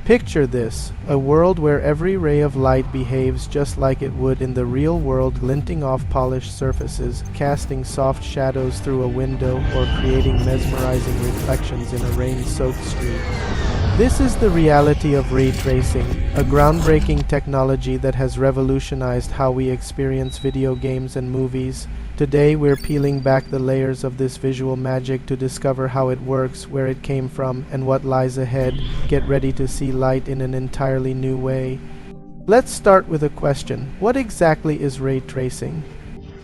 Picture this, a world where every ray of light behaves just like it would in the real world, glinting off polished surfaces, casting soft shadows through a window, or creating mesmerizing reflections in a rain-soaked street. This is the reality of ray tracing, a groundbreaking technology that has revolutionized how we experience video games and movies. Today we're peeling back the layers of this visual magic to discover how it works, where it came from, and what lies ahead. Get ready to see light in an entirely new way. Let's start with a question. What exactly is ray tracing?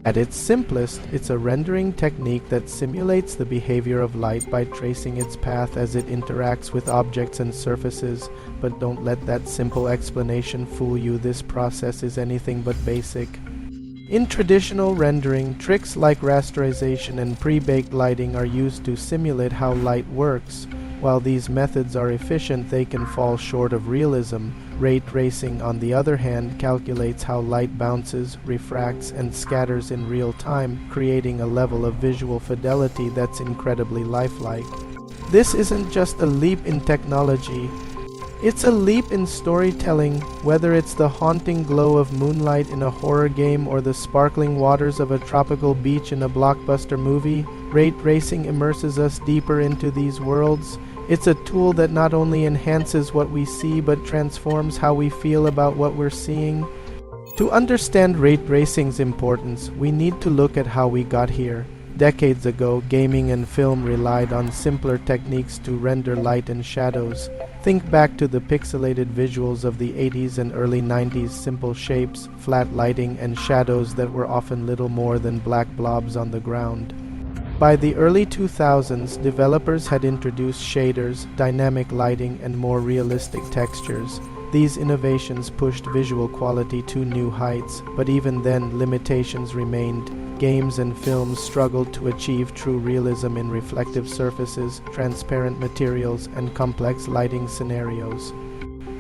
At its simplest, it's a rendering technique that simulates the behavior of light by tracing its path as it interacts with objects and surfaces. But don't let that simple explanation fool you. This process is anything but basic. In traditional rendering, tricks like rasterization and pre-baked lighting are used to simulate how light works. While these methods are efficient, they can fall short of realism. Ray tracing, on the other hand, calculates how light bounces, refracts, and scatters in real time, creating a level of visual fidelity that's incredibly lifelike. This isn't just a leap in technology. It's a leap in storytelling. Whether it's the haunting glow of moonlight in a horror game or the sparkling waters of a tropical beach in a blockbuster movie, ray tracing immerses us deeper into these worlds. It's a tool that not only enhances what we see but transforms how we feel about what we're seeing. To understand ray tracing's importance, we need to look at how we got here. Decades ago, gaming and film relied on simpler techniques to render light and shadows. Think back to the pixelated visuals of the 80s and early 90s, simple shapes, flat lighting, and shadows that were often little more than black blobs on the ground. By the early 2000s, developers had introduced shaders, dynamic lighting, and more realistic textures. These innovations pushed visual quality to new heights, but even then, limitations remained. Games and films struggled to achieve true realism in reflective surfaces, transparent materials, and complex lighting scenarios.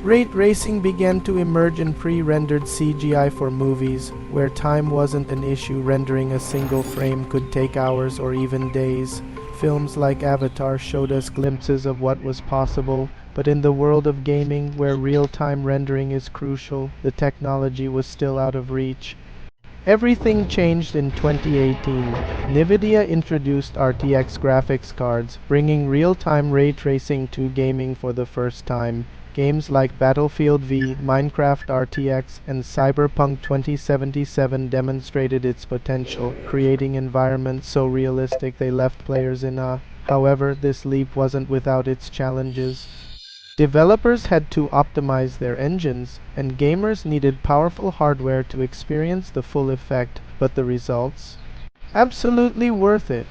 Ray tracing began to emerge in pre-rendered CGI for movies, where time wasn't an issue. Rendering a single frame could take hours or even days. Films like Avatar showed us glimpses of what was possible, but in the world of gaming, where real-time rendering is crucial, the technology was still out of reach. Everything changed in 2018. nvidia introduced RTX graphics cards, bringing real-time ray tracing to gaming for the first time. Games like Battlefield V, Minecraft RTX, and Cyberpunk 2077 demonstrated its potential, creating environments so realistic they left players in awe. However, this leap wasn't without its challenges. Developers had to optimize their engines, and gamers needed powerful hardware to experience the full effect, but the results? Absolutely worth it.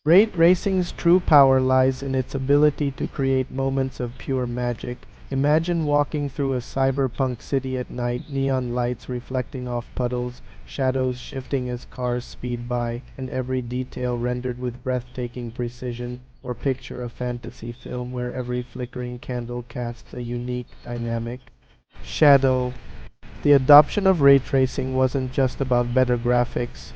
Ray tracing's true power lies in its ability to create moments of pure magic. Imagine walking through a cyberpunk city at night, neon lights reflecting off puddles, shadows shifting as cars speed by, and every detail rendered with breathtaking precision. Or picture a fantasy film where every flickering candle casts a unique, dynamic shadow. The adoption of ray tracing wasn't just about better graphics.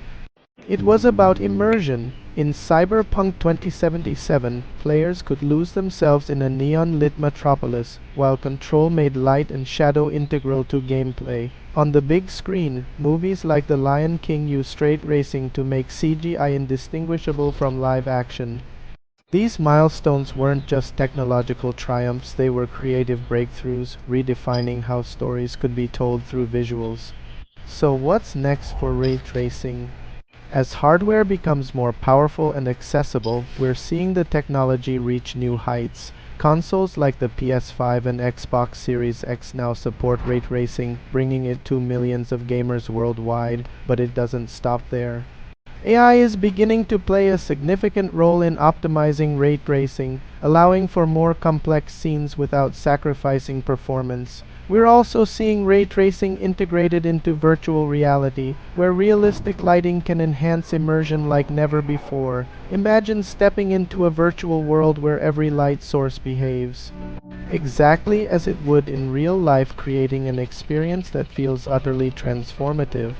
It was about immersion. In Cyberpunk 2077, players could lose themselves in a neon-lit metropolis, while Control made light and shadow integral to gameplay. On the big screen, movies like The Lion King use straight racing to make CGI indistinguishable from live action. These milestones weren't just technological triumphs, they were creative breakthroughs, redefining how stories could be told through visuals. So what's next for ray tracing? As hardware becomes more powerful and accessible, we're seeing the technology reach new heights. Consoles like the PS5 and Xbox Series X now support ray tracing, bringing it to millions of gamers worldwide, but it doesn't stop there. AI is beginning to play a significant role in optimizing ray tracing, allowing for more complex scenes without sacrificing performance. We're also seeing ray tracing integrated into virtual reality, where realistic lighting can enhance immersion like never before. Imagine stepping into a virtual world where every light source behaves exactly as it would in real life, creating an experience that feels utterly transformative.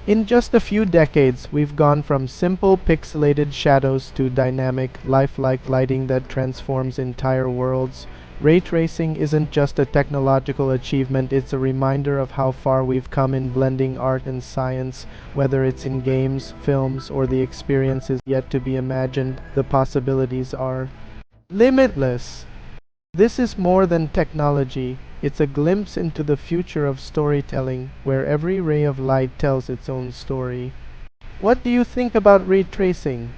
In just a few decades, we've gone from simple pixelated shadows to dynamic, lifelike lighting that transforms entire worlds. Ray tracing isn't just a technological achievement, it's a reminder of how far we've come in blending art and science. Whether it's in games, films, or the experiences yet to be imagined, the possibilities are limitless. This is more than technology. It's a glimpse into the future of storytelling, where every ray of light tells its own story. What do you think about ray tracing?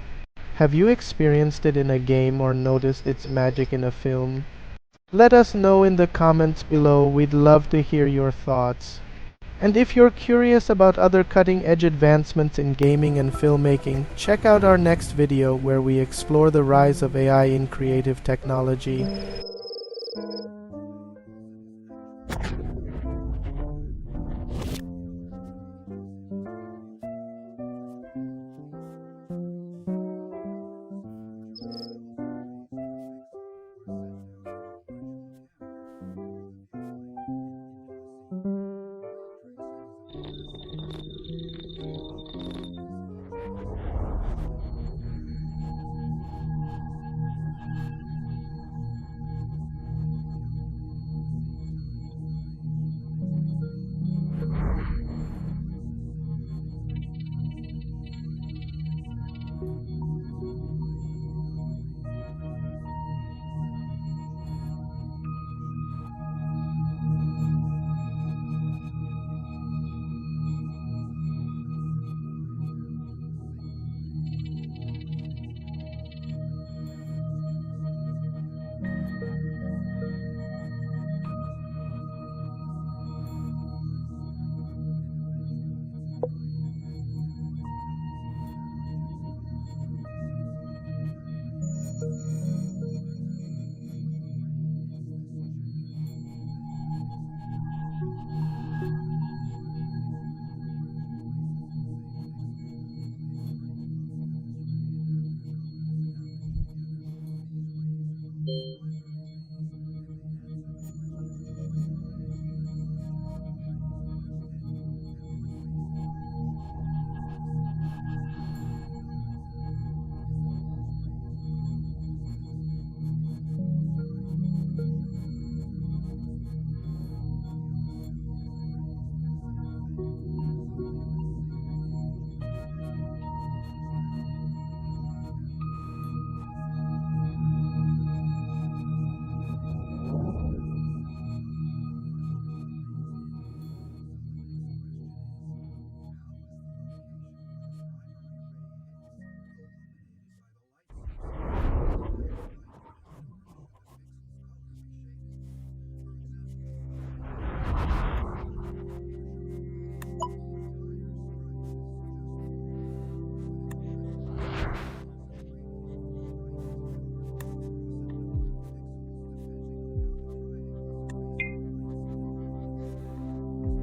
Have you experienced it in a game or noticed its magic in a film? Let us know in the comments below. We'd love to hear your thoughts. And if you're curious about other cutting-edge advancements in gaming and filmmaking, check out our next video where we explore the rise of AI in creative technology.